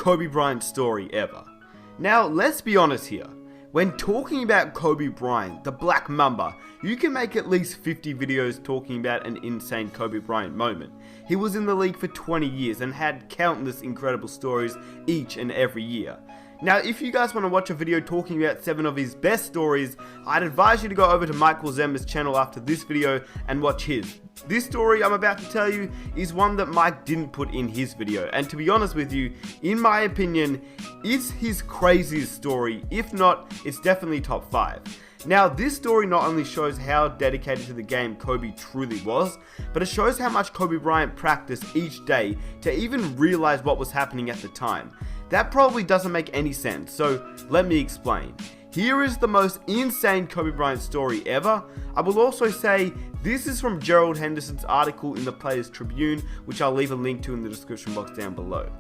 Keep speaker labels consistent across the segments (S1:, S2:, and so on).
S1: Kobe Bryant story ever. Now, let's be honest here. When talking about Kobe Bryant, the Black Mamba, you can make at least 50 videos talking about an insane Kobe Bryant moment. He was in the league for 20 years and had countless incredible stories each and every year. Now, if you guys want to watch a video talking about 7 of his best stories, I'd advise you to go over to Michael Zemmer's channel after this video and watch his. This story I'm about to tell you is one that Mike didn't put in his video, and to be honest with you, in my opinion, it's his craziest story. If not, it's definitely top 5. Now, this story not only shows how dedicated to the game Kobe truly was, but it shows how much Kobe Bryant practiced each day to even realize what was happening at the time. That probably doesn't make any sense, so let me explain. Here is the most insane Kobe Bryant story ever. I will also say this is from Gerald Henderson's article in the Players Tribune, which I'll leave a link to in the description box down below.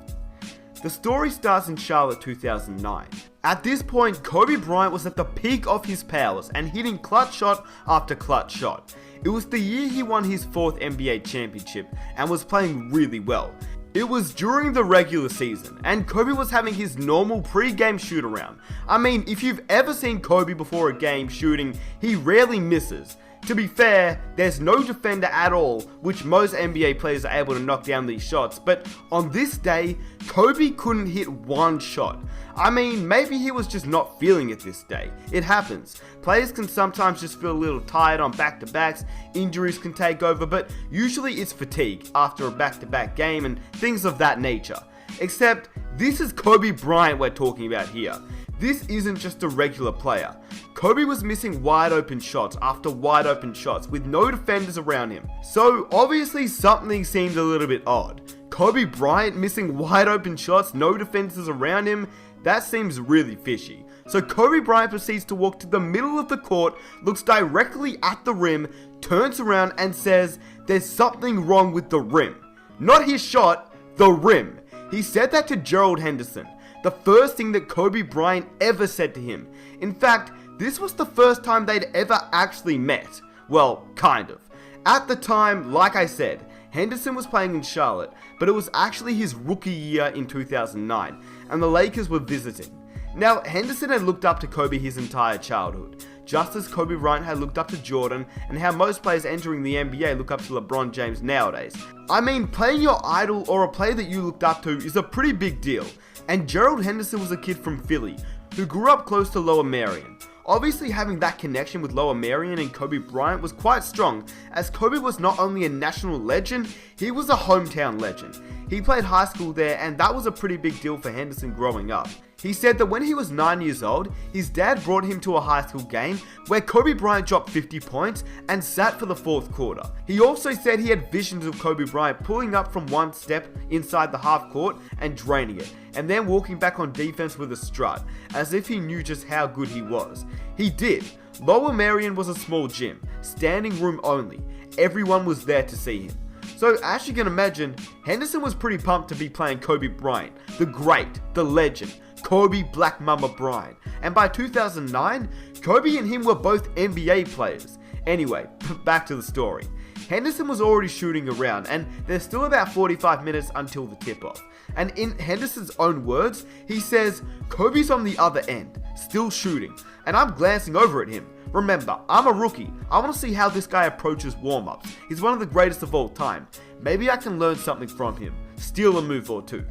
S1: The story starts in Charlotte 2009. At this point, Kobe Bryant was at the peak of his powers and hitting clutch shot after clutch shot. It was the year he won his 4th NBA championship and was playing really well. It was during the regular season, and Kobe was having his normal pre-game shoot around. I mean, if you've ever seen Kobe before a game shooting, he rarely misses. To be fair, there's no defender at all, which most NBA players are able to knock down these shots, but on this day, Kobe couldn't hit one shot. I mean, maybe he was just not feeling it this day. It happens. Players can sometimes just feel a little tired on back-to-backs, injuries can take over, but usually it's fatigue after a back-to-back game and things of that nature. Except, this is Kobe Bryant we're talking about here. This isn't just a regular player. Kobe was missing wide open shots after wide open shots with no defenders around him. So obviously something seemed a little bit odd. Kobe Bryant missing wide open shots, no defenders around him, that seems really fishy. So Kobe Bryant proceeds to walk to the middle of the court, looks directly at the rim, turns around and says, "There's something wrong with the rim." Not his shot, the rim. He said that to Gerald Henderson. The first thing that Kobe Bryant ever said to him. In fact, this was the first time they'd ever actually met. Well, kind of. At the time, like I said, Henderson was playing in Charlotte, but it was actually his rookie year in 2009, and the Lakers were visiting. Now, Henderson had looked up to Kobe his entire childhood, just as Kobe Bryant had looked up to Jordan, and how most players entering the NBA look up to LeBron James nowadays. I mean, playing your idol or a player that you looked up to is a pretty big deal. And Gerald Henderson was a kid from Philly, who grew up close to Lower Merion. Obviously having that connection with Lower Merion and Kobe Bryant was quite strong, as Kobe was not only a national legend, he was a hometown legend. He played high school there, and that was a pretty big deal for Henderson growing up. He said that when he was 9 years old, his dad brought him to a high school game where Kobe Bryant dropped 50 points and sat for the 4th quarter. He also said he had visions of Kobe Bryant pulling up from one step inside the half court and draining it, and then walking back on defense with a strut, as if he knew just how good he was. He did. Lower Merion was a small gym, standing room only. Everyone was there to see him. So as you can imagine, Henderson was pretty pumped to be playing Kobe Bryant, the great, the legend, Kobe Black Mamba Bryant. And by 2009, Kobe and him were both NBA players. Anyway, back to the story. Henderson was already shooting around, and there's still about 45 minutes until the tip-off. And in Henderson's own words, he says, "Kobe's on the other end, still shooting, and I'm glancing over at him. Remember, I'm a rookie. I want to see how this guy approaches warm-ups. He's one of the greatest of all time. Maybe I can learn something from him, steal a move or two."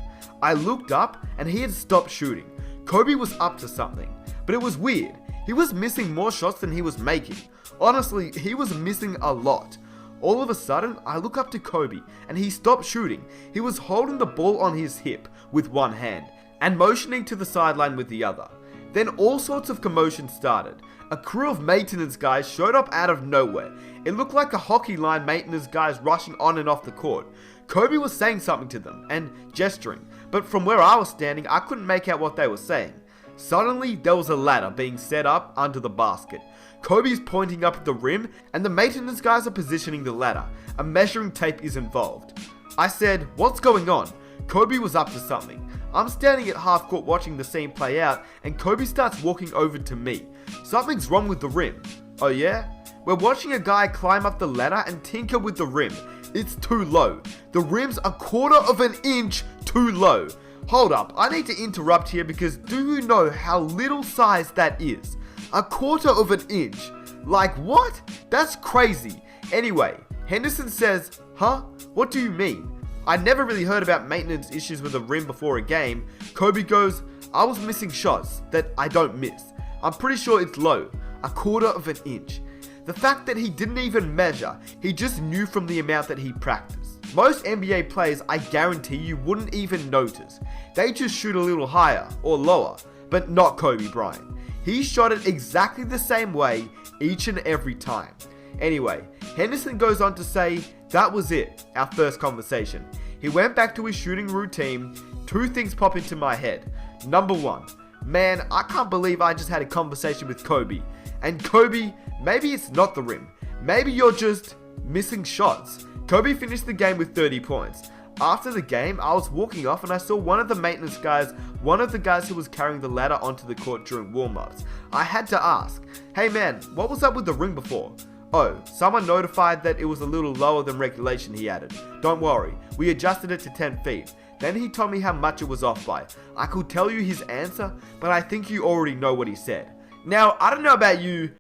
S1: I looked up, and he had stopped shooting. Kobe was up to something, but it was weird. He was missing more shots than he was making. Honestly, he was missing a lot. All of a sudden, I look up to Kobe, and he stopped shooting. He was holding the ball on his hip with one hand, and motioning to the sideline with the other. Then all sorts of commotion started. A crew of maintenance guys showed up out of nowhere. It looked like a hockey line maintenance guys rushing on and off the court. Kobe was saying something to them, and gesturing, but from where I was standing, I couldn't make out what they were saying. Suddenly, there was a ladder being set up under the basket. Kobe's pointing up at the rim, and the maintenance guys are positioning the ladder. A measuring tape is involved. I said, "What's going on?" Kobe was up to something. I'm standing at half court watching the scene play out, and Kobe starts walking over to me. "Something's wrong with the rim." "Oh yeah?" "We're watching a guy climb up the ladder and tinker with the rim. It's too low. The rim's a quarter of an inch too low." Hold up, I need to interrupt here because do you know how little size that is? 1/4 of an inch. Like what? That's crazy. Anyway, Henderson says, huh? What do you mean? I never really heard about maintenance issues with a rim before a game. Kobe goes, I was missing shots that I don't miss. I'm pretty sure it's low, 1/4 of an inch. The fact that he didn't even measure, he just knew from the amount that he practiced. Most NBA players, I guarantee you, wouldn't even notice. They just shoot a little higher or lower, but not Kobe Bryant. He shot it exactly the same way each and every time. Anyway, Henderson goes on to say, that was it, our first conversation. He went back to his shooting routine. 2 things pop into my head. Number 1, man, I can't believe I just had a conversation with Kobe. And Kobe, maybe it's not the rim. Maybe you're just missing shots. Kobe finished the game with 30 points. After the game, I was walking off and I saw one of the maintenance guys, one of the guys who was carrying the ladder onto the court during warm-ups. I had to ask, hey man, what was up with the ring before? Oh, someone notified that it was a little lower than regulation, he added. Don't worry, we adjusted it to 10 feet. Then he told me how much it was off by. I could tell you his answer, but I think you already know what he said. Now, I don't know about you,